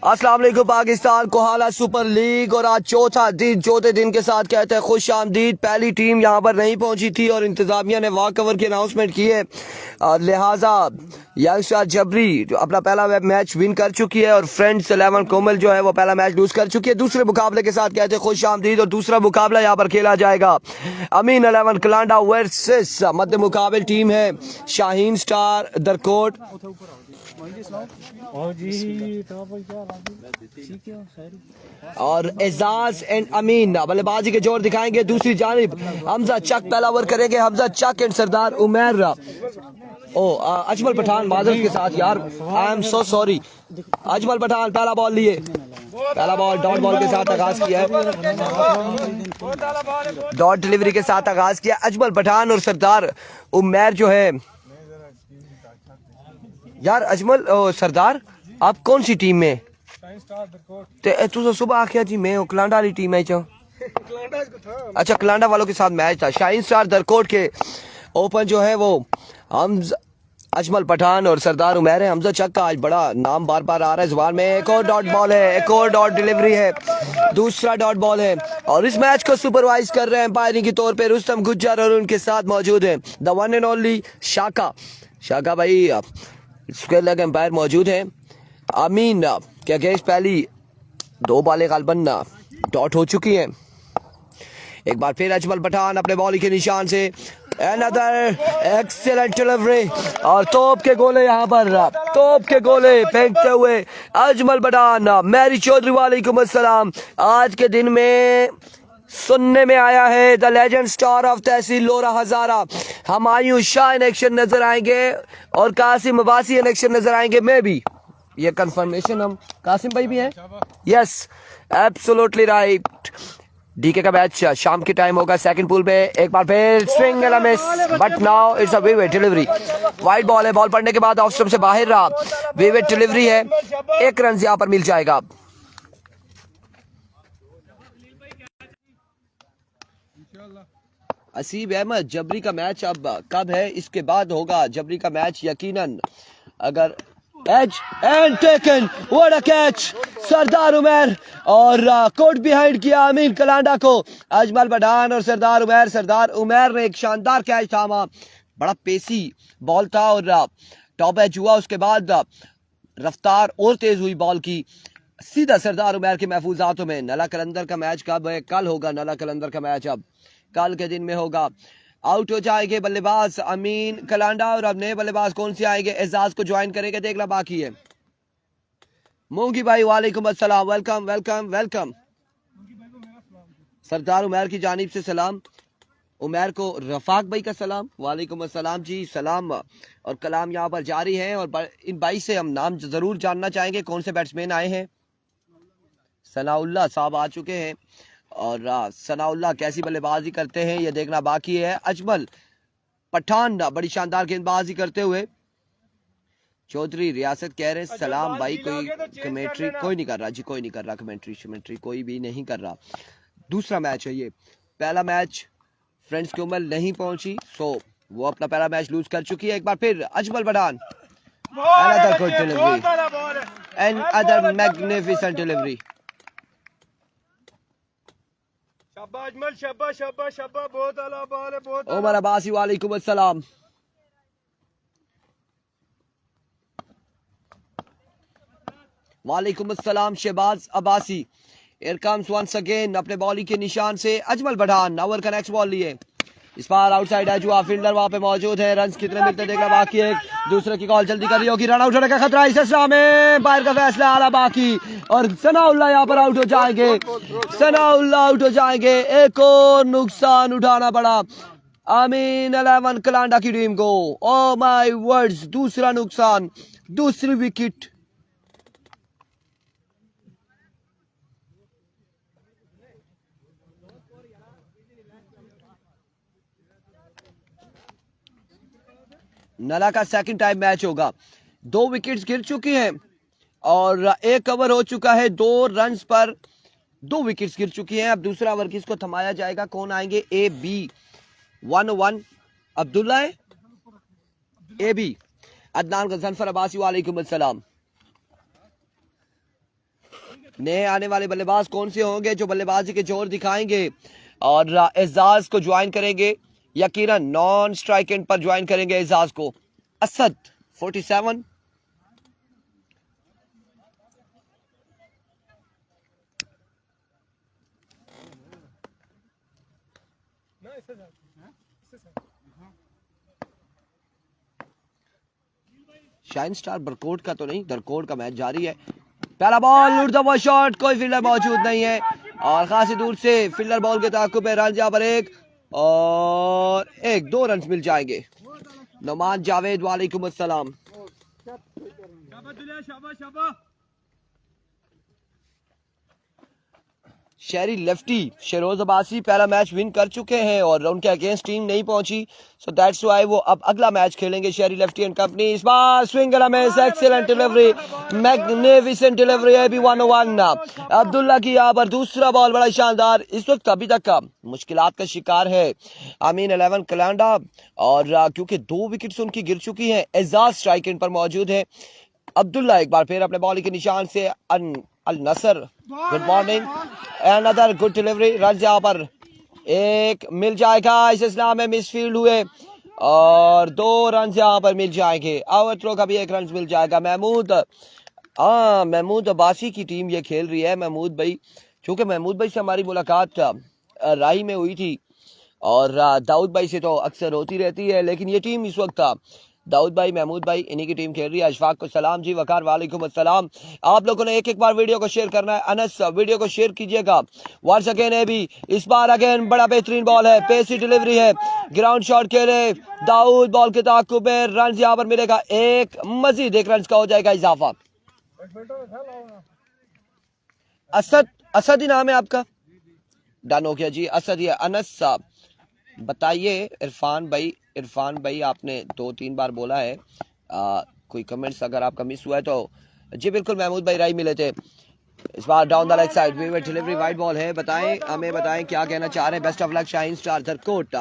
अस्सलाम वालेकुम Pakistan Kohala super league. और आज चौथे दिन के साथ कहते हैं खुश आमदीद। पहली टीम यहाँ पर नहीं पहुंची थी और इंतजामिया ने वॉक कवर की अनाउंसमेंट की है, लिहाजा यंगस्टर जबरी अपना पहला मैच विन कर चुकी है और फ्रेंड्स 11 कोमल जो है वो पहला मैच लूज कर चुकी है। दूसरे मुकाबले के साथ कहते हैं खुश आमदीद। और दूसरा मुकाबला यहाँ पर खेला जाएगा अमीन 11 कलांडा वर्सेस मध्य मुकाबल टीम है शाहीन स्टार दरकोट और एजाज एंड अमीन बल्लेबाजी के जोर दिखाएंगे। दूसरी जानिब हमजा चक पहला ओवर करेंगे। हमजा चक एंड सरदार उमर अजमल पठान माजरत के साथ यार, I am so sorry. Ajmal Pathan पहला बॉल लिए, पहला बॉल डॉट बॉल के साथ आगाज किया है, डॉट डिलीवरी के साथ आगाज किया। अजमल पठान और सरदार उमर जो है यार, अजमल सरदार आप कौन सी टीम में? तू सुबह आखिया जी मैं कलांडा वाली टीम है। अच्छा, कलांडा वालों के साथ मैच था। शाहीन स्टार दरकोट के ओपन जो है वो हम अजमल पठान और सरदार उमर है। हमजा चक का आज बड़ा नाम बार बार आ रहा है जुबान में। एक और डॉट बॉल है, एक और डॉट डिलीवरी है, दूसरा डॉट बॉल है। और इस मैच को सुपरवाइज कर रहे हैं एम्पायरिंग के तौर पे रुस्तम गुज्जर और उनके साथ मौजूद है द वन एंड ओनली शाका भाई इसके लग एम्पायर मौजूद है। अमीन क्या अगेंस्ट पहली 2 बॉलें गालबन डॉट हो चुकी हैं। एक बार फिर अजमल पठान अपने बॉलिंग के निशान से अनदर एक्सीलेंट डिलीवरी और तोप के गोले, यहाँ पर तोप के गोले फेंकते हुए अजमल पठान। मैरी चौधरी वालेकुम अस्सलाम। आज के दिन में सुनने में आया है the legend star of Tehsil Lora Hazara Humayun Shah in action नजर आएंगे और कासिम अब्बासी इन एक्शन नजर आएंगे। मैं भी ये कंफर्मेशन, हम कासिम भाई भी हैं। Yes absolutely right. डीके का मैच शाम के टाइम होगा सेकंड पूल पे। एक बार फिर swing and a miss but now it's a विवेट डिलीवरी। वाइड बॉल है, बॉल पड़ने के बाद ऑफ स्टंप से बाहर रहा, विवेट डिलीवरी है, 1 रन यहां पर मिल जाएगा। असीब अहमद जबरी का मैच अब कब है? इसके बाद होगा जबरी का मैच यकीनन। अगर edge and taken what a catch, Sardar Umar और कोट बिहाइंड किया अमीन कलांडा को। अजमल पठान और सरदार उमर ने एक शानदार कैच थामा, बड़ा पेसी बॉल था और टॉप एज हुआ। उसके बाद रफ्तार और तेज हुई बॉल की, सीधा सरदार उमर के महफूज हाथों में। नला कलंदर का मैच कब है? कल होगा नला कलंदर का मैच, अब कल के दिन में होगा। आउट हो जाएंगे बल्लेबाज अमीन कलांडा और अब नए बल्लेबाज कौन से आएंगे? एजाज को ज्वाइन करेंगे, देखना बाकी है। मोंगी भाई वालेकुम अस्सलाम, वेलकम वेलकम वेलकम। सरदार उमर की जानिब से सलाम, उमर को रफाक भाई का सलाम, वालेकुम अस्सलाम जी सलाम। और कलाम यहाँ पर जारी है और इन भाई से हम नाम जरूर जानना चाहेंगे कौन से बैट्समैन आए हैं। सनाउल्लाह साहब आ चुके हैं और सनाउल्लाह कैसी बल्लेबाजी करते हैं ये देखना बाकी है। अजमल पठान बड़ी शानदार गेंदबाजी करते हुए। चौधरी रियासत कह रहे सलाम भाई, कोई कमेंट्री कोई नहीं कर रहा जी, कोई नहीं कर रहा कमेंट्री कोई भी नहीं कर रहा। दूसरा मैच है ये, पहला मैच फ्रेंड्स की उम्र नहीं पहुंची, सो वो अपना पहला मैच लूज कर चुकी है। एक बार फिर Ajmal Pathan, another good delivery and other magnificent delivery। Umar Abbasi वालेकुम अस्सलाम। वालेकुम अस्सलाम Shahbaz Abbasi. Here comes once again अपने बॉलिंग के निशान से अजमल पठान। ओवर का नेक्स्ट बॉल लिए, इस बार आउटसाइड एज हुआ, फील्डर वहां पे मौजूद है। रन कितने मिलते देखना बाकी है। दूसरे की कॉल जल्दी करी होगी, रन आउट होने का खतरा इस असला में, बाहर का फैसला आ रहा बाकी और सनाउल्लाह यहाँ पर आउट हो जाएंगे। सनाउल्लाह आउट हो जाएंगे, एक और नुकसान उठाना पड़ा अमीन 11 कलांडा की टीम को। ओ माय वर्ड्स, दूसरा नुकसान, दूसरी विकेट। नला का सेकंड टाइम मैच होगा, 2 विकेट्स गिर चुकी हैं और 1 ओवर हो चुका है। 2 रन्स पर 2 विकेट्स गिर चुकी हैं। अब दूसरा ओवर किसको थमाया जाएगा, कौन आएंगे? ए बी 1-1 अब्दुल्ला है, ए बी अदनान गजनफर अब्बासी वालेकुम अस्सलाम। नए आने वाले बल्लेबाज कौन से होंगे जो बल्लेबाजी के जोर दिखाएंगे और एजाज को ज्वाइन करेंगे? यकीनन नॉन स्ट्राइक एंड पर ज्वाइन करेंगे एजाज को। असद 47, शाइन स्टार बरकोट का तो नहीं, दरकोट का मैच जारी है। पहला बॉल उड़ द शॉट, कोई फील्डर मौजूद नहीं है और खासी दूर से फील्डर बॉल के ताकुब में रन जहां पर एक और एक, 2 रन मिल जाएंगे। नोमान जावेद वालेकुम अस्सलाम। शहरी लेफ्टी शेरोज अब्बासी पहला मैच विन कर चुके हैं और उनके अगेंस्ट टीम नहीं पहुंची, सो दैट्स व्हाई वो अब अगला मैच खेलेंगे। शहरी लेफ्टी एंड कंपनी इस बार swing and miss, excellent delivery, magnificent delivery है भी 101। अब्दुल्ला की यहाँ पर दूसरा बॉल बड़ा शानदार, इस वक्त अभी तक का मुश्किलात का शिकार है अमीन 11 कलांडा और क्योंकि 2 विकेट्स उनकी गिर चुकी हैं। एजाज स्ट्राइक एंड पर मौजूद है। अब्दुल्ला एक बार फिर अपने बॉलिंग के निशान से Al Nasr, good morning, another good delivery, run यहाँ पर एक मिल जाएगा। इस इस्लाम में मिसफील्ड हुए और 2 रन यहाँ पर मिल जाएंगे। ओवर थ्रो का भी 1 रन मिल जाएगा। महमूद अब्बासी की टीम ये खेल रही है। महमूद भाई, चूंकि महमूद भाई से हमारी मुलाकात राही में हुई थी और दाऊद भाई से तो अक्सर होती रहती है, लेकिन ये टीम इस वक्त दाऊद भाई, महमूद भाई, इन्हीं की टीम खेल रही है। अशफाक को सलाम जी, वकार वालेकुम अस्सलाम। आप लोगों ने एक बार वीडियो को शेयर करना है। अनस वीडियो को शेयर कीजिएगा। वंस अगेन है भी, इस बार अगेन बड़ा बेहतरीन बॉल है, पेसी डिलीवरी है, ग्राउंड शॉट खेले दाऊद, बॉल के ताकुब में रन यहाँ पर मिलेगा एक, मजीद 1 रन का हो जाएगा इजाफा। असद ही नाम है आपका? डन हो गया जी, असद या अनस साहब। बताइए इरफान भाई आपने 2-3 बार बोला है, कोई कमेंट्स अगर आपका मिस हुआ है तो जी बिल्कुल। महमूद भाई राय मिले थे इस बार डाउन द लेग साइड, वी डिलीवरी, वाइड बॉल है। हमें बताएं क्या कहना चाह रहे हैं। Best of luck Shaheen star Dharkot.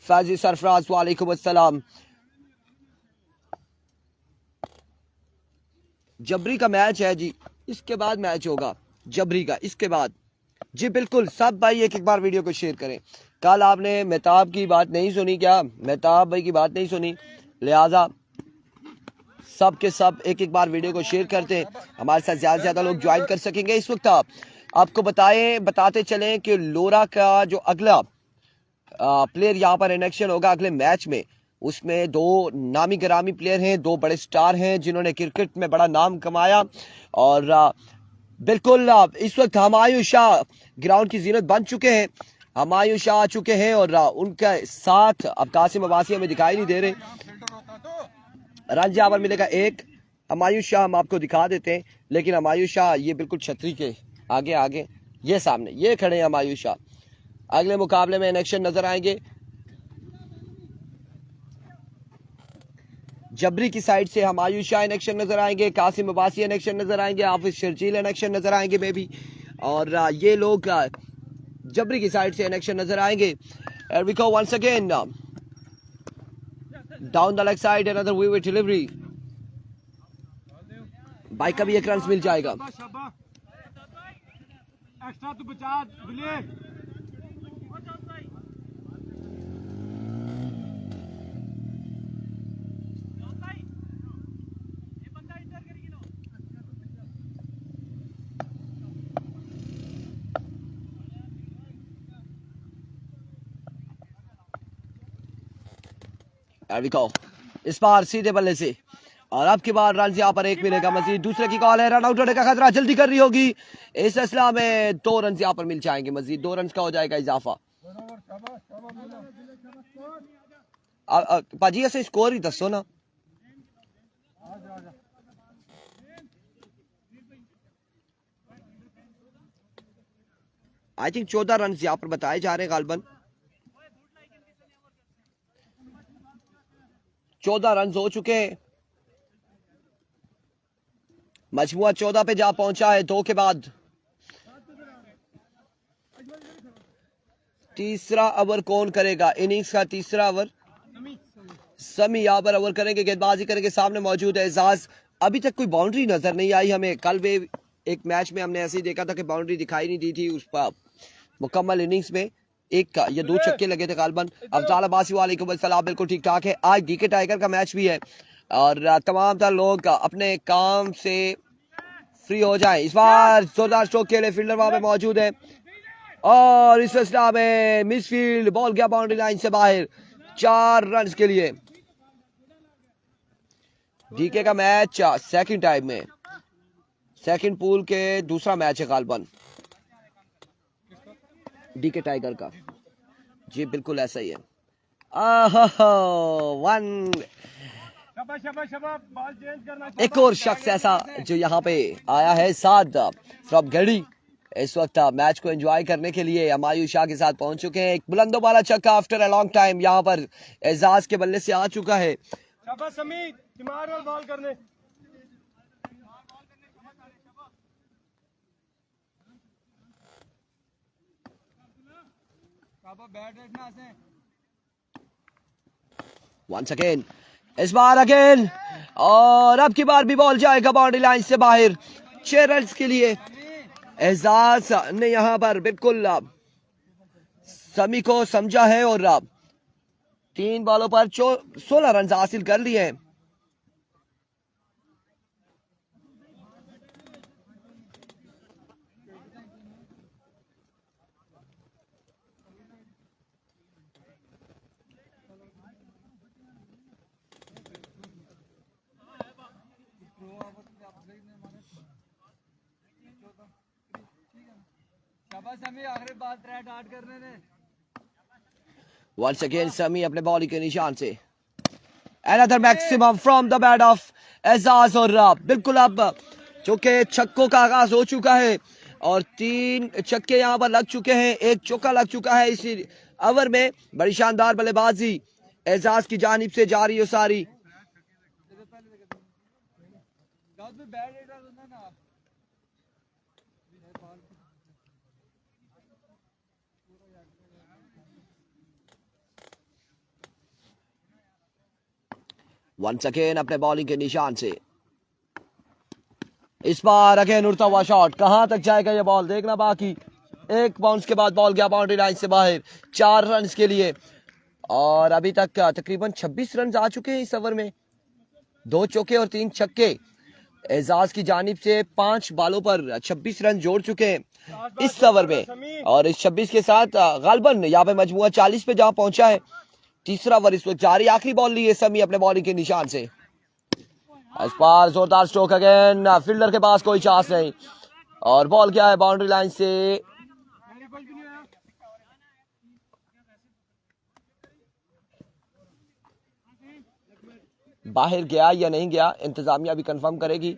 Fazi Sarfaraz वालेकुम अस्सलाम। जबरी का मैच है जी, इसके बाद मैच होगा जबरी का, इसके बाद जी बिल्कुल। सब भाई एक बार वीडियो को शेयर करें। कल आपने मेहताब की बात नहीं सुनी क्या? मेहताब भाई की बात नहीं सुनी, लिहाजा सब के सब एक बार वीडियो को शेयर करते हैं, हमारे साथ ज्यादा से ज्यादा लोग ज्वाइन कर सकेंगे। इस वक्त आपको बताते चलें कि लोरा का जो अगला प्लेयर यहाँ पर इनेक्शन होगा अगले मैच में, उसमें 2 नामी गिरामी प्लेयर हैं, 2 बड़े स्टार हैं जिन्होंने क्रिकेट में बड़ा नाम कमाया और बिल्कुल इस वक्त हमायूं शाह ग्राउंड की जीनत बन चुके हैं। हमायूं शाह आ चुके हैं और उनके साथ अब कासिम अब्बासी हमें दिखाई नहीं दे रहे। रन यहाँ पर मिलेगा 1। हमायूं शाह हम आपको दिखा देते हैं, लेकिन हमायूं शाह ये बिल्कुल छतरी के आगे ये सामने ये खड़े हैं हमायूं शाह। अगले मुकाबले में इनेक्शन नजर आएंगे। जबरी की साइड से हमायूं शाह इनेक्शन नजर आएंगे, कासिम अब्बासी इनेक्शन नजर आएंगे, हाफिज शर्जील इनेक्शन नजर आएंगे बेबी, और ये लोग जबरी की साइड से इनेक्शन नजर आएंगे। And we go once again down the leg side, another wicket delivery, bike का भी 1 रन मिल जाएगा। इस बार सीधे बल्ले से और अब की बार रन यहाँ पर 1 मिलेगा मजीद। दूसरे की कॉल है, रन आउट होने का खतरा, जल्दी कर रही होगी। इस सिलसिला में 2 रन यहाँ पर मिल जाएंगे मजीद, 2 रन का हो जाएगा इजाफा। पाजी ऐसे स्कोर ही दसो ना। आई थिंक 14 रन यहाँ पर बताए जा रहे हैं गालबन। 14 रन हो चुके हैं, मजमुआ 14 पे जा पहुंचा है 2 के बाद। तीसरा ओवर कौन करेगा? इनिंग्स का तीसरा ओवर समी यहाँ पर ओवर करेंगे, गेंदबाजी करेंगे, सामने मौजूद है एजाज। अभी तक कोई बाउंड्री नजर नहीं आई हमें। कल भी एक मैच में हमने ऐसे ही देखा था कि बाउंड्री दिखाई नहीं दी थी उस पर मुकम्मल इनिंग्स में। एक या दो छक्के लगे थे गालबन। अफजाल अब्बासी वालेकुम अस्सलाम, बिल्कुल ठीक ठाक है। आज डीके टाइगर का मैच भी है और तमाम तर लोग अपने काम से फ्री हो जाए। इस बार जोरदार स्ट्रोक के लिए फील्डर वहां पे मौजूद है और इस फैसला में मिसफील्ड बॉल गया बाउंड्री लाइन से बाहर 4 रन के लिए। डीके का मैच सेकंड टाइम में, सेकंड पूल के दूसरा मैच है गालबन डीके टाइगर का। जी बिल्कुल ऐसा ही है। वन एक और शख्स ऐसा जो यहाँ पे आया है साद फ्रॉम गढ़ी, इस वक्त मैच को एंजॉय करने के लिए हमायूं शाह के साथ पहुंच चुके हैं। एक बुलंदो वाला छक्का आफ्टर अ लॉन्ग टाइम यहाँ पर एजाज के बल्ले से आ चुका है। वंस अगेन, इस बार अगेन और अब की बार भी बॉल जाएगा बाउंड्री लाइन से बाहर 6 रन के लिए। एजाज ने यहां पर बिल्कुल समी को समझा है और 3 बॉलों पर 16 रन हासिल कर लिए हैं। Once again समी अपने बॉलिंग के निशान से another maximum from the bat of Ejaz और बिल्कुल अब चौके छक्कों का आगाज हो चुका है और 3 छक्के यहां पर लग चुके हैं, एक चौका लग चुका है इसी ओवर में। बड़ी शानदार बल्लेबाजी एजाज की जानिब से जारी हो सारी। वंस अगेन अपने बॉलिंग के निशान से इस बार अगेन उड़ता हुआ शॉट, कहां तक जाएगा ये बॉल देखना बाकी। एक बाउंस के बाद बॉल गया बाउंड्री लाइन से बाहर 4 रन के लिए और अभी तक तकरीबन 26 रन आ चुके हैं इस ओवर में। 2 चौके और 3 छक्के एजाज की जानिब से 5 बॉलों पर 26 रन जोड़ चुके हैं इस ओवर में और इस 26 के साथ गालबन यहाँ पे मजमुआ 40 पे जहां पहुंचा है। तीसरा ओवर इस वक्त जारी, आखिरी बॉल ली है समी अपने बॉलिंग के निशान से। इस बार जोरदार स्ट्रोक अगेन, फील्डर के पास कोई चांस नहीं और बॉल क्या है बाउंड्री लाइन से बाहर गया या नहीं गया, इंतजामिया भी कंफर्म करेगी।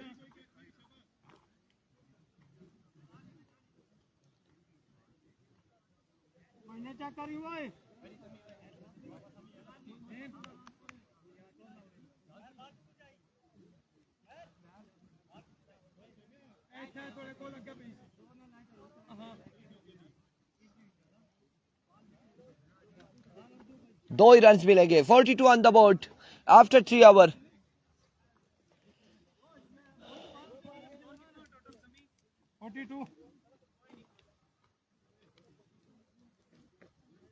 दो ही रन मिलेंगे। 42 on the board after 3 over.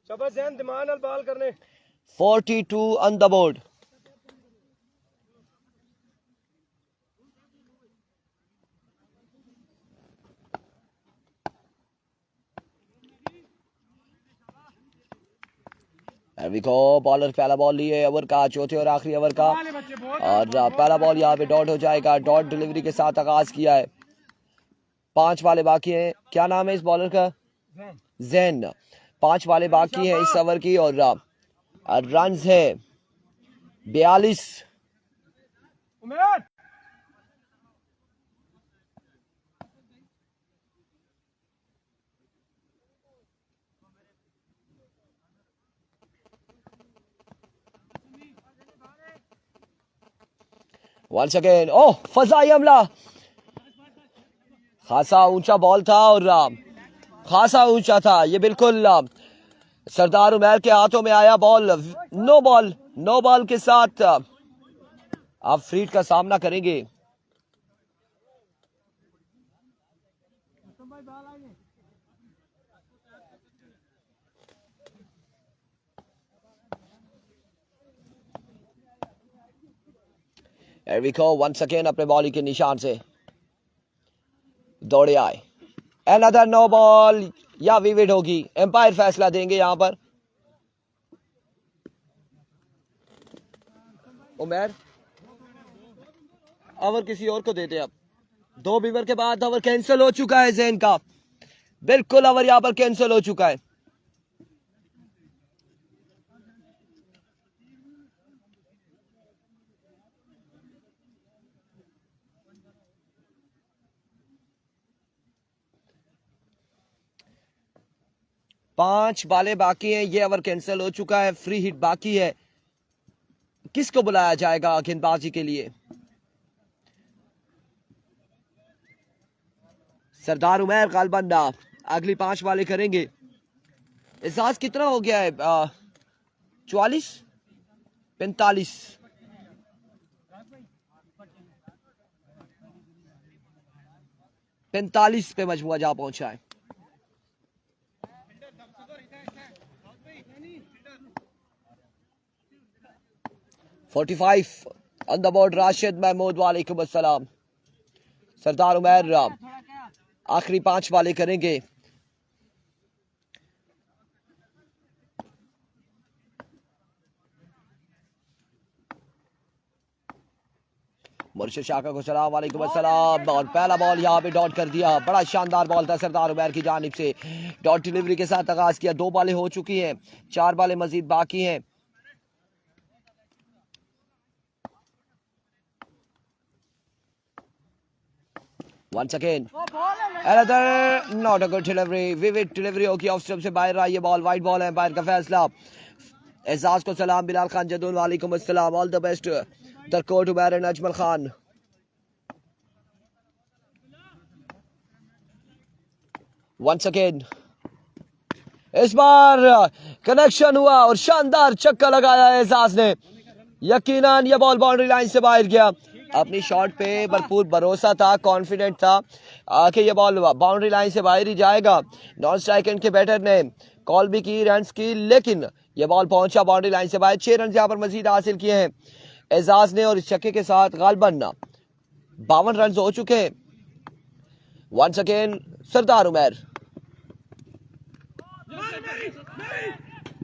शाबाश जैन, दिमाग नाल बॉल करने। 42 ऑन द बोर्ड। बॉलर पहला बॉल लिए ओवर का, चौथे और आखिरी ओवर का और पहला बॉल यहाँ पे डॉट हो जाएगा। डॉट डिलीवरी के साथ आगाज किया है। 5 वाले बाकी हैं। क्या नाम है इस बॉलर का? जैन। 5 वाले बाकी हैं इस ओवर की और रन है 42। वंस अगेन, ओह फजाई हमला, खासा ऊंचा बॉल था और खासा ऊंचा था ये, बिल्कुल सरदार उमर के हाथों में आया ball. No ball no ball के साथ आप फ्रीड का सामना करेंगे। एरिको वंस अगेन अपने बॉलिंग के निशान से दौड़े आए। अनदर नो बॉल या विविड होगी, एम्पायर फैसला देंगे यहां पर। उमर ओवर किसी और को देते अब। 2 विवर के बाद ओवर कैंसिल हो चुका है जैन का, बिल्कुल ओवर यहां पर कैंसिल हो चुका है। पांच बालें बाकी हैं, ये ओवर कैंसिल हो चुका है, फ्री हिट बाकी है। किसको बुलाया जाएगा गेंदबाजी के लिए? सरदार उमर गालबन अगली 5 बालें करेंगे। एजाज कितना हो गया है? 44 45 45 पे मजमुआ जा पहुंचा है। $45 on the board Rashid Mahmood, वालेकुम अस्सलाम। सरदार उमर आखिरी 5 बालें करेंगे। मुर्शिद शाका को सलाम, वालेकुम अस्सलाम। और पहला बॉल यहाँ पे डॉट कर दिया, बड़ा शानदार बॉल था सरदार उमर की जानिब से। डॉट डिलीवरी के साथ आगाज किया। 2 बालें हो चुकी हैं, 4 बालें मजीद बाकी हैं। Once again, another not a good delivery. Vivid delivery होगी, ऑफ स्टंप से बाहर आई ये बॉल, वाइड बॉल है, बाहर का फैसला। एजाज को सलाम, बिलाल खान जदून, वालेकुम अस्सलाम। All the best Darkot Umar and Ajmal Khan. Once again, इस बार कनेक्शन हुआ और शानदार छक्का लगाया है एजाज ने। यकीनन ये बॉल बाउंड्री लाइन से बाहर गया। अपनी शॉट पे भरपूर भरोसा था, कॉन्फिडेंट था कि ये बॉल बाउंड्री लाइन से बाहर ही जाएगा। नॉन स्ट्राइक एंड के बैटर ने कॉल भी की, रन की, लेकिन ये बॉल पहुंचा बाउंड्री लाइन से बाहर। 6 रन यहाँ पर मजीद हासिल किए हैं एजाज ने और इस छक्के के साथ गालबन 52 रन हो चुके हैं। वंस अगेन सरदार उमर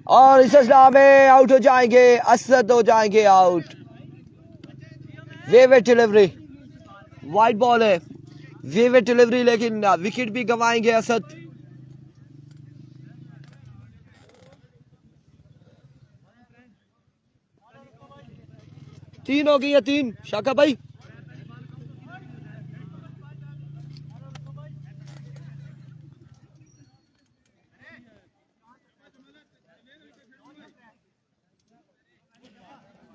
और इस में आउट हो जाएंगे, असद हो जाएंगे आउट। वेवेट डिलीवरी, वाइड बॉल है, वेवेट डिलीवरी, लेकिन विकेट भी गंवाएंगे असद। तीन हो गई है, 3 शाका भाई।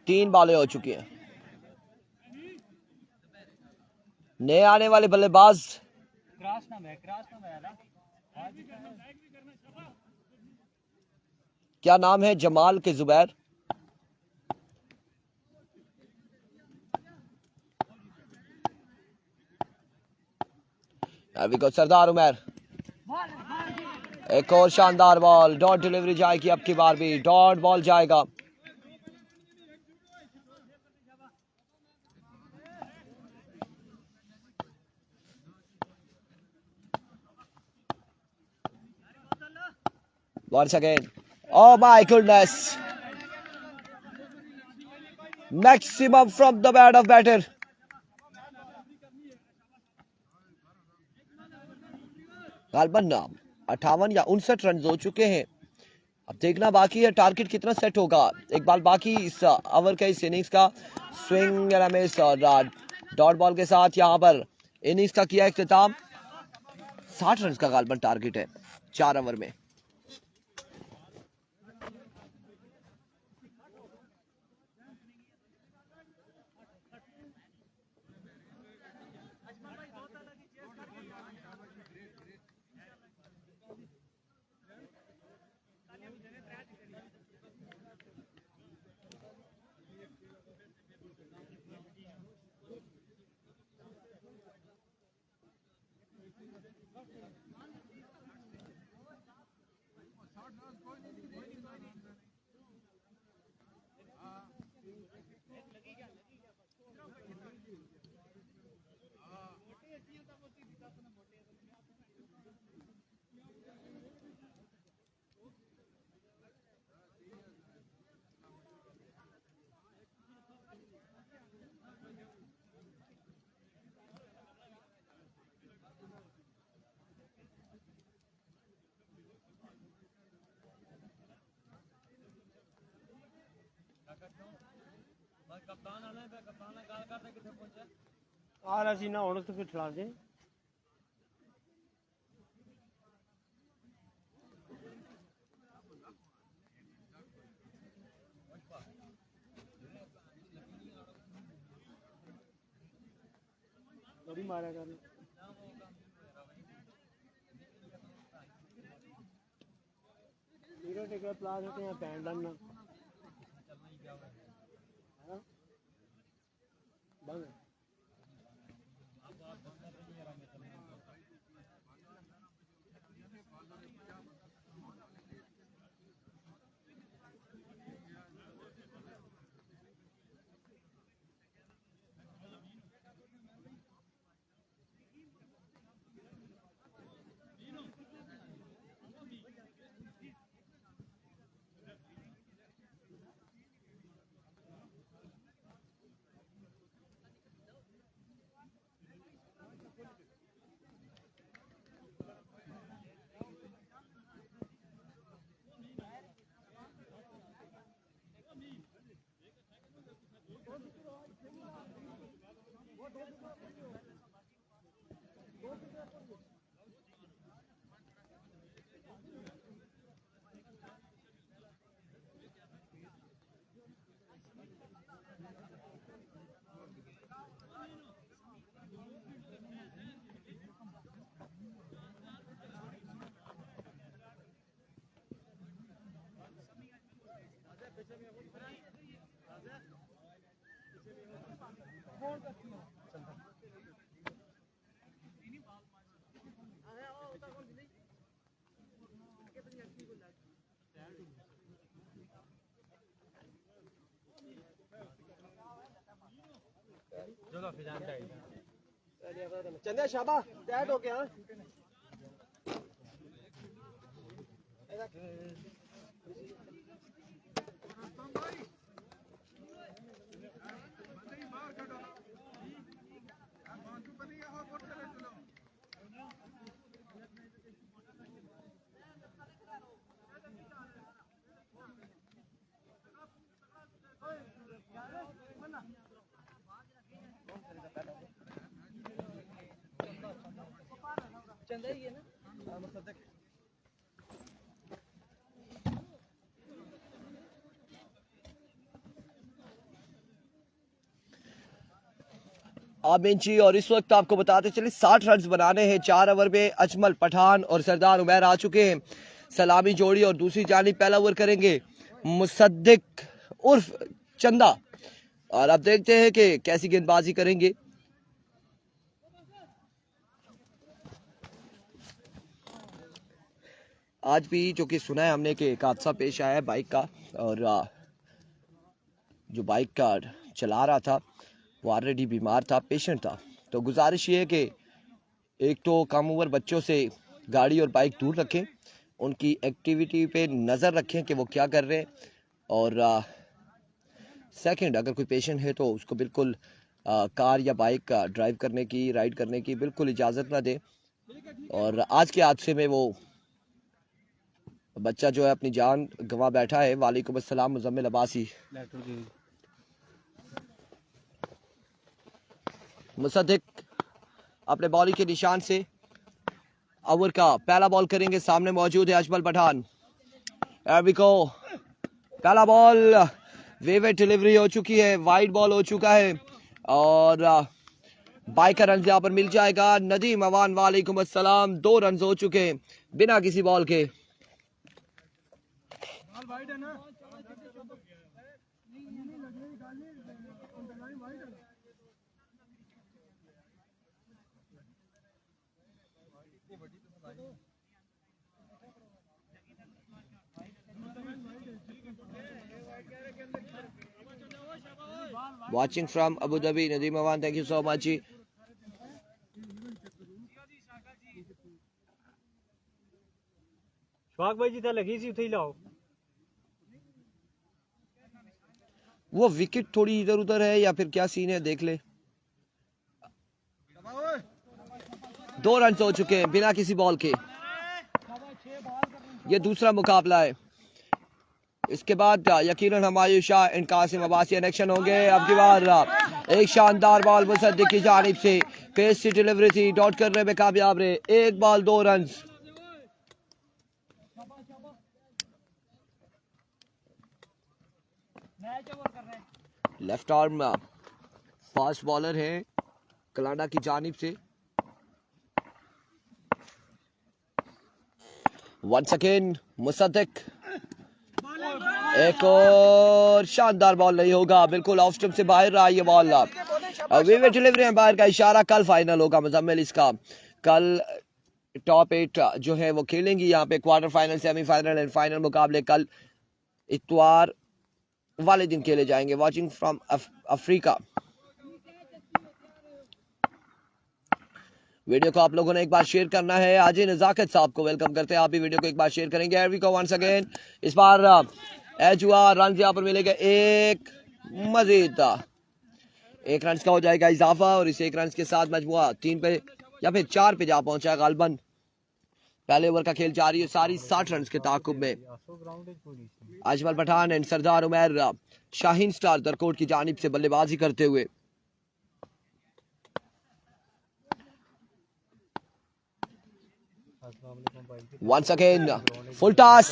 तीन बॉलें हो चुकी हैं। नए आने वाले बल्लेबाज क्या नाम है? जमाल के जुबैर। अभी को सरदार उमर, एक और शानदार बॉल, डॉट डिलीवरी जाएगी अब की बार भी, डॉट बॉल जाएगा। Once again, oh my goodness, maximum from the bat of batter. गालबन 58 या 59 रन हो चुके हैं। अब देखना बाकी है टारगेट कितना सेट होगा। एक बाल बाकी इस ओवर का, इस इनिंग्स का। स्विंग और मिस और डॉट बॉल के साथ यहां पर इनिंग्स का किया इख्तिताम। 60 रन का गालबन टारगेट है 4 ओवर में। ਆ ਰਿਹਾ ਸੀ ਨਾ ਹੁਣ ਤੇ ਫਿਰ ਚਲਾ ਦੇ बड़ी मारा कर हीरो टिकट प्लास होते हैं पैंट डालना बंद चंदे शाबा टैट हो गया चंदा ही है ना मुसद्दक आमिन जी। और इस वक्त आपको बताते चले 60 रन बनाने हैं 4 ओवर में। अजमल पठान और सरदार उमैर आ चुके हैं सलामी जोड़ी, और दूसरी जानिब पहला ओवर करेंगे मुसद्दिक उर्फ चंदा। और अब देखते हैं कि कैसी गेंदबाजी करेंगे। आज भी जो कि सुना है हमने कि एक हादसा पेश आया है बाइक का, और जो बाइक का चला रहा था वो ऑलरेडी बीमार था, पेशेंट था। तो गुजारिश ये है कि एक तो कम उम्र बच्चों से गाड़ी और बाइक दूर रखें, उनकी एक्टिविटी पे नज़र रखें कि वो क्या कर रहे हैं, और सेकंड अगर कोई पेशेंट है तो उसको बिल्कुल कार या बाइक ड्राइव करने की, राइड करने की बिल्कुल इजाज़त ना दें। और आज के हादसे में वो बच्चा जो है अपनी जान गंवा बैठा है। वालेकुम अस्सलाम मुजम्मिल अब्बासी। मुसद्दिक अपने बॉलिंग के निशान से ओवर का पहला बॉल करेंगे। सामने मौजूद है अजमल पठान। पहला बॉल वेवे डिलीवरी हो चुकी है, वाइड बॉल हो चुका है, और बाइक का रन यहाँ पर मिल जाएगा। नदीम अवान वालेकुम अस्सलाम। 2 रन हो चुके हैं बिना किसी बॉल के। Watching from Abu Dhabi, Nadeem Awan, thank you so much. शौक भाई जितना लगी सी उठे ही लाओ वो विकेट थोड़ी इधर उधर है या फिर क्या सीन है, देख ले। 2 रन हो चुके हैं बिना किसी बॉल के। ये दूसरा मुकाबला है। इसके बाद यकीनन हमायूं शाह एंड कासिम अब्बासी एक्शन होंगे। अब की बार एक शानदार बॉल मुसद्दिक की जानिब से, पेस की डिलीवरी थी, डॉट करने में कामयाब रहे। 1 ball 2 run. Left arm fast bowler है कलाडा की जानिब से। वंस अगेन मुसद्दिक, एक और शानदार बॉल नहीं होगा, बिल्कुल ऑफ स्टंप से बाहर रहा ये बॉल। विवेक डिलीवरी एम्पायर का इशारा, कल फाइनल होगा मुजम्मिल इसका। कल टॉप 8 जो है वो खेलेंगी यहाँ पे, quarter final, semifinal and final मुकाबले कल इतवार वाले दिन खेले जाएंगे। Watching from Africa. वीडियो को आप लोगों ने एक बार शेयर करना है। आज नजाकत साहब को वेलकम करते हैं, आप भी वीडियो को एक बार शेयर करेंगे। एरवी को वंस अगेन, इस बार एज हुआ, रन यहाँ पर मिलेगा एक मजीद। 1 रन का हो जाएगा इजाफा और इस 1 रन के साथ मजमुआ 3 पे या फिर 4 पे जा पहुंचा है गालबन। पहले ओवर का खेल जारी है, सारी 60 रन के ताकुब में। अजमल पठान एंड सरदार उमर शाहीन स्टार दरकोट की जानिब से बल्लेबाजी करते हुए। वंस अगेन फुल टॉस,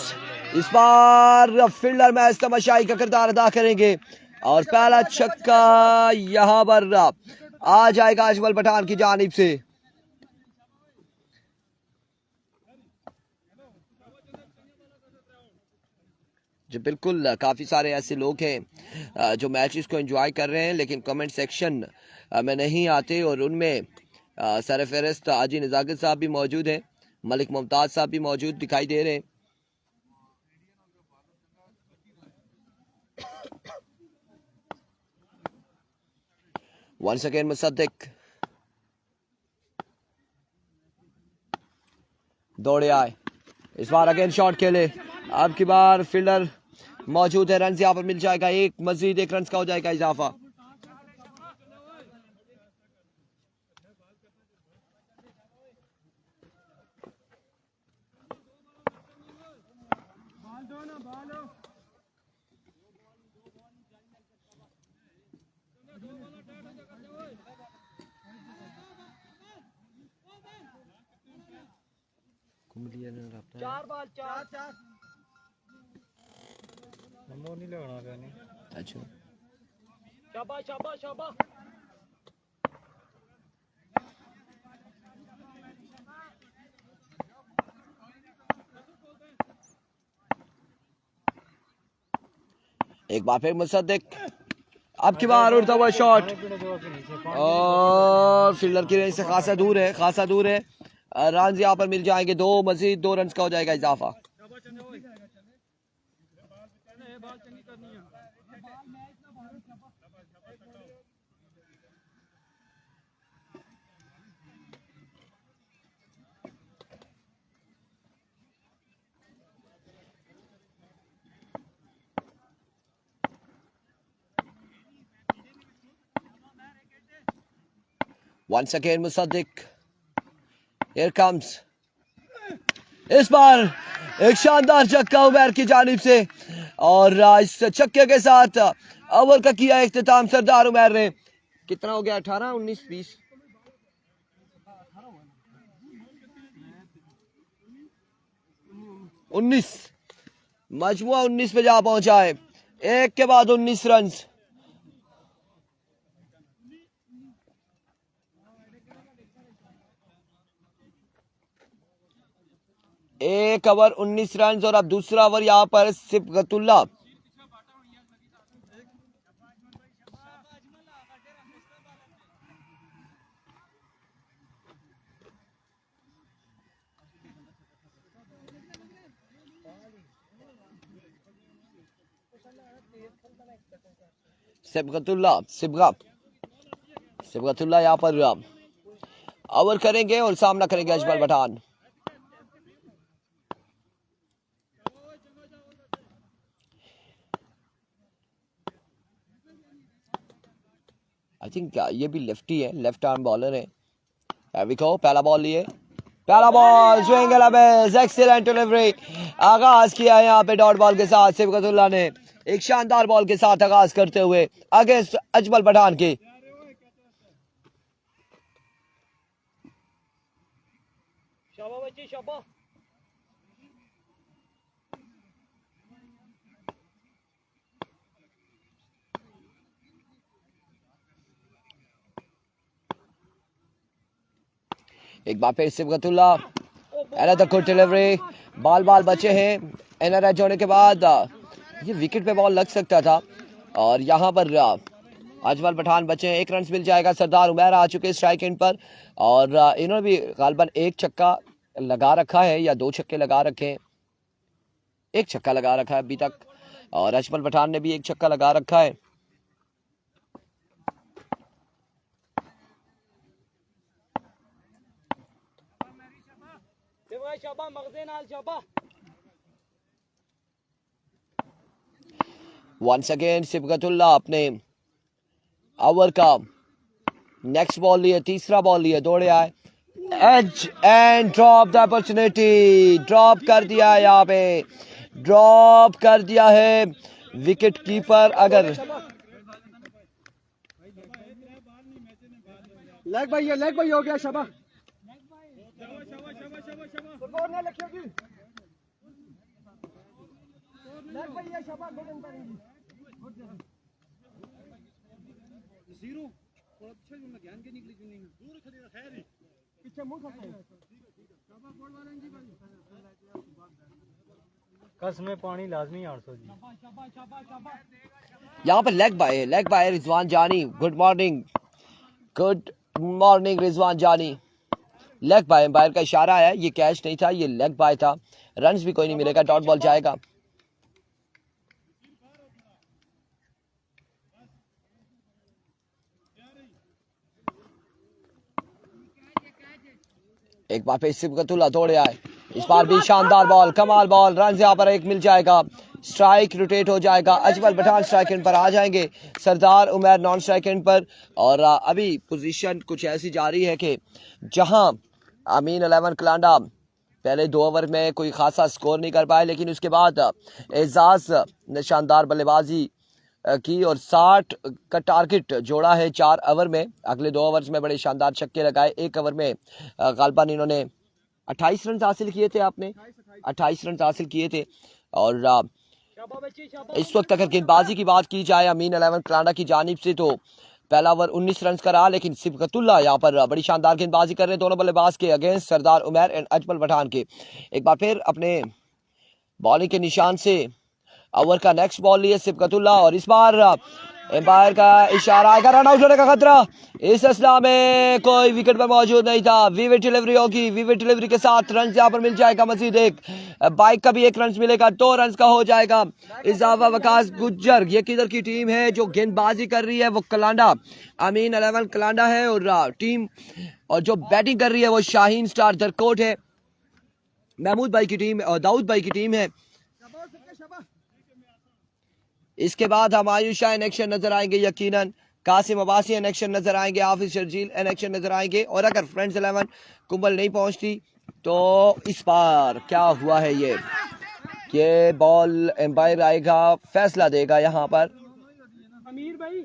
इस बार फील्डर मैच तमाशाई का किरदार अदा करेंगे और पहला छक्का यहां पर आ जाएगा अजमल पठान की जानिब से। जो बिल्कुल काफी सारे ऐसे लोग हैं जो मैचेस को एंजॉय कर रहे हैं लेकिन कमेंट सेक्शन में नहीं आते, और उनमें सरफहरिस्त आजी नजाकत साहब भी मौजूद हैं, मलिक मुमताज साहब भी मौजूद दिखाई दे रहे हैं। वंस अगेन मुसद्दिक दौड़े आए, इस बार अगेन शॉट खेले। अब की बार फील्डर मौजूद है, रन यहाँ पर मिल जाएगा, एक मजीद 1 रन का हो जाएगा इजाफा। चार बॉल 4 नंबर नहीं लगाना कहने। अच्छा शाबाश शाबाश शाबाश। एक बार फिर मुसद्दिक, अब की बार उड़ता हुआ शॉट और फील्डर की रेंज से खासा दूर है, खासा दूर है। रन यहाँ पर मिल जाएंगे, 2 मजीद 2 रन का हो जाएगा इजाफा। Once again Mossadegh, here comes, इस बार एक शानदार छक्का उमर की जानिब से और इस छक्के के साथ ओवर का किया इख्तिताम सरदार उमर ने। कितना हो गया, 18 19 20 19, मजमुआ 19 पे जा पहुंचा है, एक के बाद 19 रन। एक ओवर 19 रन और अब दूसरा ओवर यहां पर सिबगतुल्ला। सिबगतुल्ला यहाँ पर ओवर करेंगे और सामना करेंगे अजमल पठान। आई थिंक ये भी लेफ्टी है, लेफ्ट आर्म बॉलर है। पहला बॉल लिए, पहला बॉल स्विंग एक्सीलेंट डिलीवरी। आगाज किया है यहाँ पे डॉट बॉल के साथ सिबगतुल्ला ने, एक शानदार बॉल के साथ आगाज करते हुए अगेंस्ट अजमल पठान के। शाबाश बच्चे शाबाश। एक बार फिर सिबगतुल्ला, अनदर गुड डिलीवरी। बाल बचे हैं एनआरएच होने के बाद, ये विकेट पे बॉल लग सकता था और यहाँ पर अजमल पठान बचे हैं। 1 रन मिल जाएगा। सरदार उमैर आ चुके स्ट्राइक एंड पर और इन्होंने भी गालबन 1 छक्का लगा रखा है या 2 छक्के लगा रखे हैं। 1 छक्का लगा रखा है अभी तक और अजमल पठान ने भी 1 छक्का लगा रखा है। शाबाश मगज़े नाल शाबाश। वंस अगेन सिबगतुल्ला अपने ओवर का नेक्स्ट बॉल लिए, तीसरा बॉल लिए, दौड़े आए, edge and drop the opportunity. Drop कर दिया है यहाँ पे, ड्रॉप कर दिया है विकेट कीपर। अगर लेग भाई हो गया शाबाश। कस में पानी लाजमी 800 जी। यहाँ पर लेग बाय रिजवान जानी। गुड मॉर्निंग रिजवान जानी। लेग बाय, एम्पायर का इशारा है, ये कैच नहीं था, ये लेग बाय था। रन्स भी कोई नहीं मिलेगा, डॉट बॉल जाएगा। एक बार फिर सिबगतुल्ला दौड़े आए, इस बार भी शानदार बॉल, कमाल बॉल। रन यहाँ पर 1 मिल जाएगा, स्ट्राइक रोटेट हो जाएगा। अजमल पठान स्ट्राइक एंड पर आ जाएंगे, सरदार उमैर नॉन स्ट्राइक एंड पर। और अभी पोजीशन कुछ ऐसी जा रही है कि जहां अमीन 11 कलांडा पहले 2 ओवर में कोई खासा स्कोर नहीं कर पाए, लेकिन उसके बाद एजाज ने शानदार बल्लेबाजी की और 60 का टारगेट जोड़ा है 4 ओवर में। अगले 2 ओवर्स में बड़े शानदार छक्के लगाए। 1 ओवर में गालबन इन्होंने 28 रन हासिल किए थे। आपने 28 रन हासिल किए थे। और इस वक्त अगर गेंदबाजी की बात की जाए अमीन 11 कलांडा की जानिब से, तो पहला ओवर 19 रन का रहा, लेकिन सिबगतुल्ला यहाँ पर बड़ी शानदार गेंदबाजी कर रहे हैं दोनों बल्लेबाज के अगेंस्ट सरदार उमैर एंड अजमल पठान के। एक बार फिर अपने बॉलिंग के निशान से ओवर का नेक्स्ट बॉल लिए सिबगतुल्ला और इस बार एम्पायर का इशारा आएगा, रन आउट होने का खतरा। इस असला में कोई विकेट पर मौजूद नहीं था। विविड डिलीवरी होगी, विविड डिलीवरी के साथ रन यहाँ पर मिल जाएगा मजीद एक। बाइक का भी 1 रन मिलेगा, 2 रन का हो जाएगा इजाफा। वकास गुज्जर, ये किधर की टीम है जो गेंदबाजी कर रही है? वो कलांडा, अमीन 11 कलांडा है और टीम, और जो बैटिंग कर रही है वो शाहीन स्टार दरकोट है, महमूद भाई की टीम और दाऊद भाई की टीम है। इसके बाद हम आयुषा इन एक्शन नजर आएंगे, यकीनन कासिम अब्बासी इन एक्शन नजर आएंगे, हाफिज शर्जील इन एक्शन नजर आएंगे। और अगर फ्रेंड्स 11 कुंबल नहीं पहुंचती तो इस बार क्या हुआ है, ये बॉल एम्पायर आएगा, फैसला देगा यहाँ पर अमीर भाई।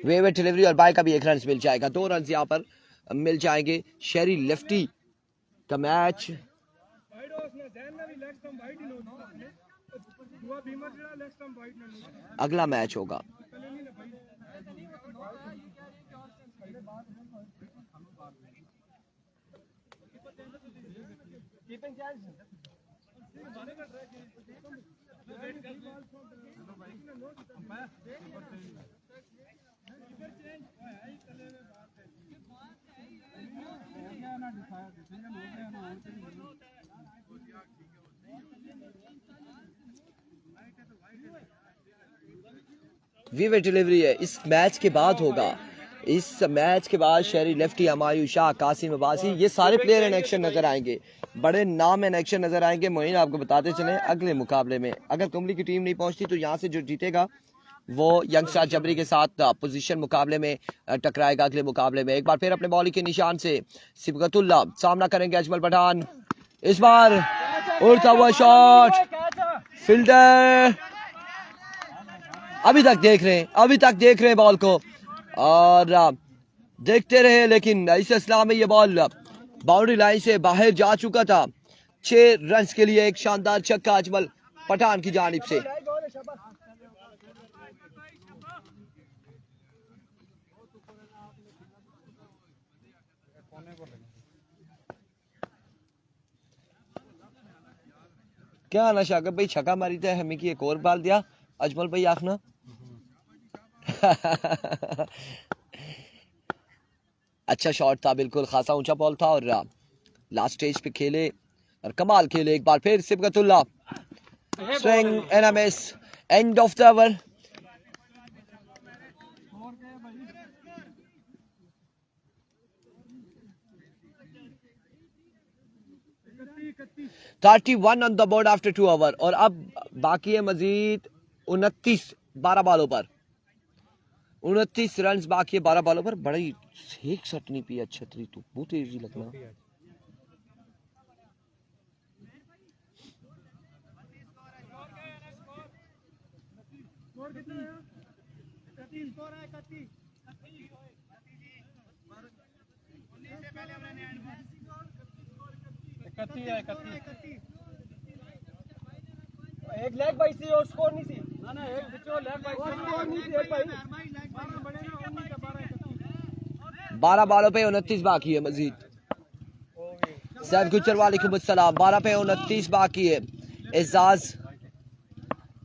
वेवेट डिलीवरी और बाय का भी 1 रन मिल जाएगा, 2 रन यहाँ पर मिल जाएंगे। शेरी लेफ्टी का मैच अगला मैच होगा। वीवे डिलीवरी है, इस मैच के बाद होगा। इस मैच के बाद शहरी लेफ्टी हमायूं शाह, कासिम अब्बासी, ये सारे प्लेयर इन एक्शन नजर आएंगे, बड़े नाम इन एक्शन नजर आएंगे। मोइन आपको बताते चले अगले मुकाबले में अगर कुंबली की टीम नहीं पहुंचती तो यहाँ से जो जीतेगा वो यंगस्टर जबरी के साथ पोजीशन मुकाबले में टकराएगा अगले मुकाबले में। एक बार फिर अपने बॉलिंग के निशान से सिबगतुल्ला सामना करेंगे अजमल पठान, इस बार उड़ता हुआ शॉट, फील्डर अभी तक देख रहे हैं बॉल को और देखते रहे, लेकिन इस असला में ये बॉल बाउंड्री लाइन से बाहर जा चुका था। 6 रन के लिए एक शानदार छक्का अजमल पठान की जानिब से। क्या ना शागर भाई छक्का मारी था हमें की एक और बाल दिया अजमल भाई आखना। अच्छा शॉट था, बिल्कुल खासा ऊंचा बॉल था और लास्ट स्टेज पे खेले और कमाल खेले। एक बार फिर Sibgatullah, swing and a miss, and of the over. Thirty 31 on the board after 2 over और अब बाकी है मजीद 29 12 बॉलों पर, 29 रन बाकी है 12 बॉलों पर। बड़ी एक शट नहीं पी छतरी तो बहुत तेजी लगना। एक लेग बाई सी और स्कोर नहीं सी ना एक बिचो लेग बाई स्कोर नहीं सी एक भाई 12 बॉलों पे 29 बाकी है मजीद। सैफ गुजर वालेकुम अस्सलाम। 12 पे 29 बाकी है।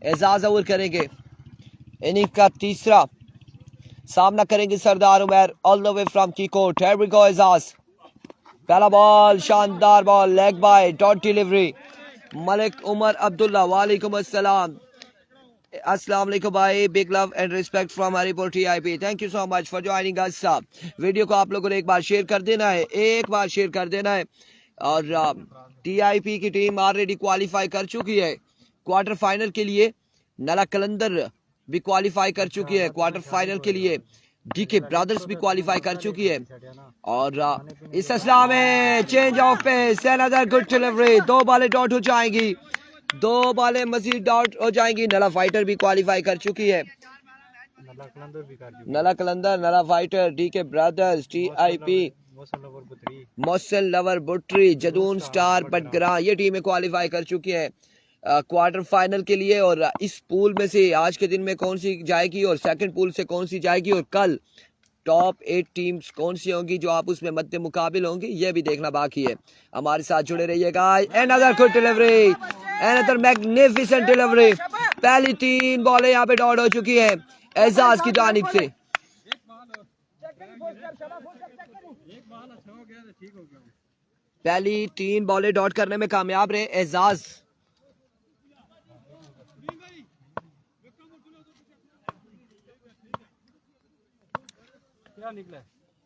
एजाज ओवर करेंगे, इनिंग का तीसरा सामना करेंगे Sardar Umar all the way from Kikot. Here we go Ejaz, पहला बॉल शानदार ball, leg bye, dot delivery. Malik Umar Abdullah वालेकुम अस्सलाम, अस्सलाम वालेकुम भाई, big love and respect from Haripur TIP, thank you so much for joining us साहब। वीडियो को आप लोगों ने एक बार शेयर कर देना है, और टीआईपी की टीम ऑलरेडी क्वालिफाई कर चुकी है क्वार्टर फाइनल के लिए। नला कलंदर भी क्वालिफाई कर चुकी है क्वार्टर फाइनल के लिए, डीके ब्रदर्स भी क्वालिफाई कर चुकी है। और इस असला में change of pace, another good delivery, 2 बॉलें डॉट हो जाएंगी, 2 बॉलें मजीद डॉट हो जाएंगी। नला फाइटर भी क्वालिफाई कर चुकी है, Nala Qalandar, Nala fighter, DK brothers, TIP, Mohsin lover Butri, Jadoon star Batgram, ये टीमें क्वालिफाई कर चुकी हैं क्वार्टर फाइनल के लिए। और इस पूल में से आज के दिन में कौन सी जाएगी और सेकंड पूल से कौन सी जाएगी और कल टॉप 8 टीम्स कौन सी होंगी जो आप उसमें मद्दे मुकाबिल होंगी, ये भी देखना बाकी है। हमारे साथ जुड़े रहिएगा। Another good delivery, another magnificent delivery, पहली 3 बॉलें यहाँ पे डॉट हो चुकी है एजाज की जानिब से। पहली 3 बॉलें डॉट करने में कामयाब रहे एजाज।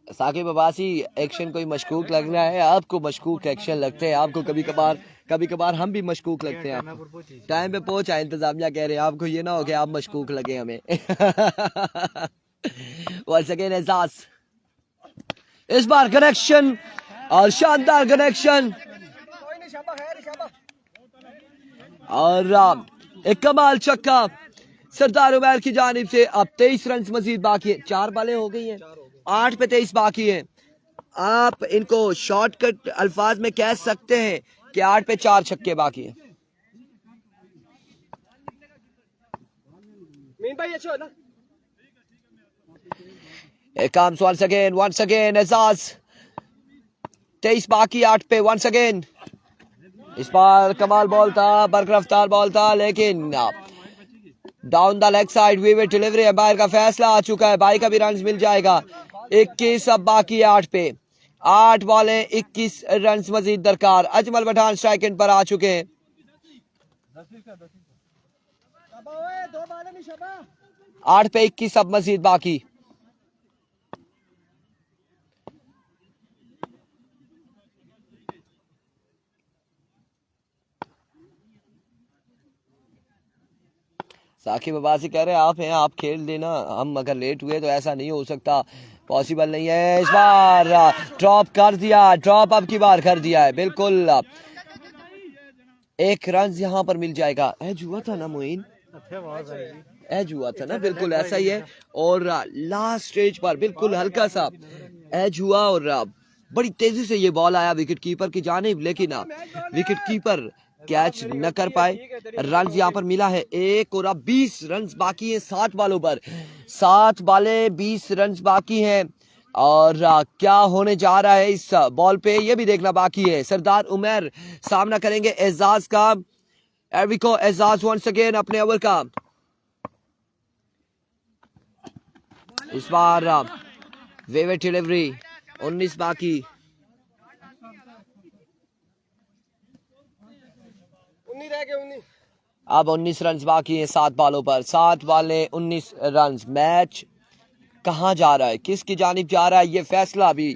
साकिब अब्बासी, एक्शन कोई मशकूक लग रहा है आपको? मशकूक एक्शन लगते हैं आपको? कभी कभार हम भी मशकूक लगते हैं। टाइम पे पहुंचा, इंतजामिया कह रहे हैं आपको, ये ना हो कि आप मशकूक लगे हमें। वंस अगेन एजाज, इस बार कनेक्शन और शानदार कनेक्शन और एक कमाल छक्का सरदार उमर की जानिब से। अब 23 रन मजीद बाकी है, 4 बॉलें हो गई हैं, 8 पे 23 बाकी है। आप इनको शॉर्टकट अल्फाज में कह सकते हैं कि 8 पे 4 छक्के बाकी हैं। वंस अगेन एजाज, 23 बाकी, 8 पे, वंस अगेन। इस बार कमाल बॉल था, बरकरफ्तार बॉल था, लेकिन डाउन द लेग साइड वीवे डिलीवरी, अंपायर का फैसला आ चुका है, बाई का भी रन मिल जाएगा। 21 अब बाकी है 8 पे, 8 बॉलें 21 रन मजीद दरकार। अजमल पठान स्ट्राइक एंड पर आ चुके हैं। 8 पे 21 अब मजीद बाकी। साकिब अब्बासी कह रहे हैं आप हैं, आप खेल देना, हम अगर लेट हुए तो ऐसा नहीं हो सकता, पॉसिबल नहीं है। इस बार ड्रॉप कर दिया, ड्रॉप अब की बार कर दिया है बिल्कुल। 1 रन यहाँ पर मिल जाएगा। एज हुआ था ना मोइन, एज हुआ था ना, बिल्कुल ऐसा ही है। और लास्ट स्टेज पर बिल्कुल हल्का सा एज हुआ और बड़ी तेजी से ये बॉल आया विकेट कीपर की जानिब, लेकिन विकेट कीपर कैच न कर पाए। रन यहाँ पर मिला है 1 और अब 20 रन बाकी है 60 बालों पर। 7 बाले 20 रन बाकी हैं और क्या होने जा रहा है इस बॉल पे ये भी देखना बाकी है। सरदार उमर सामना करेंगे एजाज का। एविको एजाज वंस अगेन अपने ओवर का। इस बार वेवे डिलीवरी 19 बाकी। 19 रह गए 19। अब 19 रन बाकी हैं 7 बालों पर। 7 बाले 19 रन। मैच कहां जा रहा है, किसकी जानिब जा रहा है, ये फैसला भी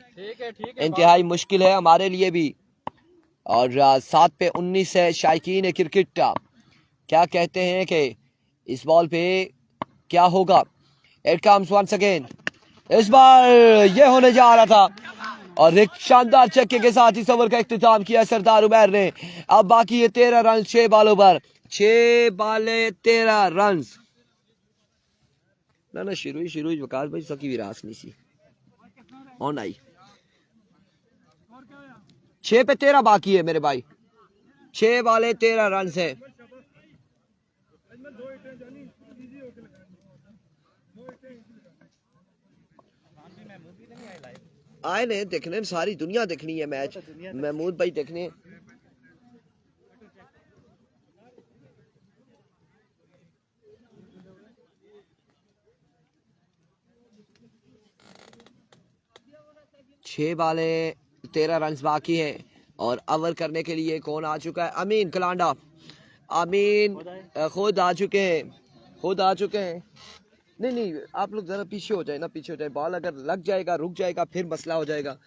इंतहाई मुश्किल है हमारे लिए भी। और 7 पे 19 है। शायकीन क्रिकेट क्या कहते हैं कि इस बॉल पे क्या होगा। It comes once again. इस बार ये होने जा रहा था और एक शानदार छक्के के साथ इस ओवर का इख्तिताम किया सरदार उमर ने। अब बाकी है 13 रन 6 बालों पर। 6 बाले 13 रन। ना शुरू वकास भाई सकी विरास नहीं सी ऑन आई। 6 पे 13 बाकी है मेरे भाई। 6 बाले 13 रन है। आए ने देखने, सारी दुनिया देखनी है मैच। महमूद भाई देखने। छह बाले 13 रन बाकी है और ओवर करने के लिए कौन आ चुका है। अमीन कलांडा। अमीन खुद आ चुके हैं। नहीं आप लोग जरा पीछे हो जाए ना, पीछे हो जाए। बॉल अगर लग जाएगा रुक जाएगा फिर मसला हो जाएगा।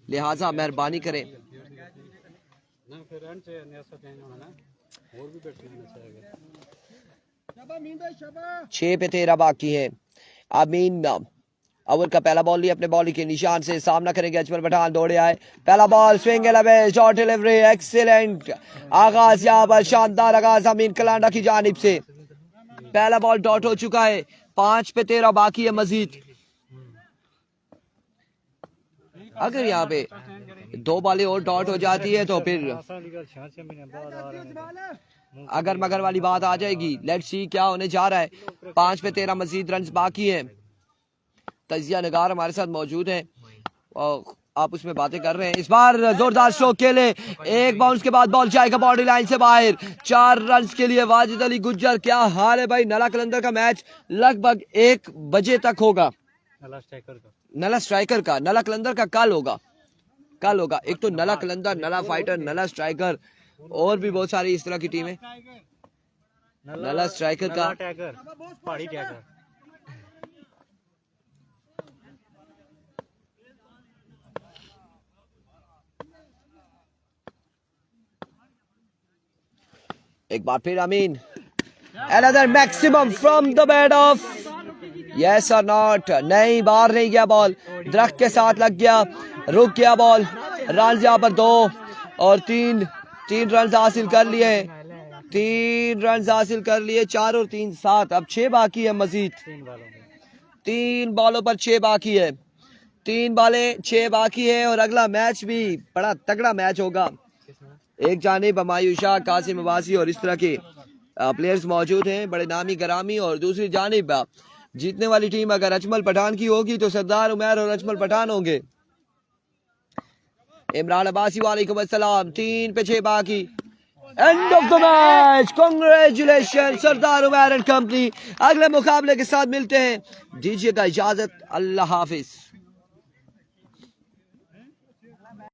लिहाजा मेहरबानी करें। 6 पे 13 बाकी है। अमीन ओवर का पहला बॉल लिया अपने बॉलिंग के निशान से। सामना करेंगे अजमल पठान। दौड़े आए, पहला ball swing short delivery excellent आगाज, यहाँ पर शानदार आगाज अमीन कलांडा की जानिब से। पहला बॉल डॉट हो चुका है। 5 पे 13 बाकी है मजीद। अगर यहाँ पे 2 बॉलें और डॉट हो जाती है तो फिर अगर मगर वाली बात आ जाएगी। लेट्स सी क्या होने जा रहा है। 5 पे 13 मजीद रन बाकी है। तजिया नगार हमारे साथ मौजूद हैं और आप उसमें बातें कर रहे हैं। इस बार जोरदार स्ट्रोक खेले, एक बाउंस के बाद बॉल जाएगा बाउंड्री लाइन से बाहर। 4 रन के लिए वाजिद अली गुज्जर। क्या हाल है भाई। नला कलंदर का मैच लगभग 1 बजे तक होगा। नला स्ट्राइकर का, नला कलंदर का कल होगा। एक तो नला कलंदर, नला फाइटर, नला स्ट्राइकर और भी बहुत सारी इस तरह की टीमें। नला स्ट्राइकर का एक बार फिर अमीन। Another maximum from the bat of yes or not। नहीं, बाहर नहीं गया बॉल, दरख्त के साथ लग गया, रुक गया बॉल। रन यहाँ पर 2 और 3 रन हासिल कर लिए। 3 रन हासिल कर लिए। 4 और 3 7। अब 6 बाकी है मजीद। 3 बॉलों पर 6 बाकी है। 3 बॉलें 6 बाकी है और अगला मैच भी बड़ा तगड़ा मैच होगा। एक जानिब हमायूं शाह, कासिम अब्बासी और इस तरह के प्लेयर्स मौजूद हैं बड़े नामी गरामी, और दूसरी जानिब जीतने वाली टीम अगर अजमल पठान की होगी तो सरदार उमर और अजमल पठान होंगे। इमरान अब्बासी वालेकुम अस्सलाम। 3 पे 6 बाकी। End of the match. Congratulation Sardar Umar and company. अगले मुकाबले के साथ मिलते हैं। दीजिएगा इजाजत। अल्लाह हाफिज।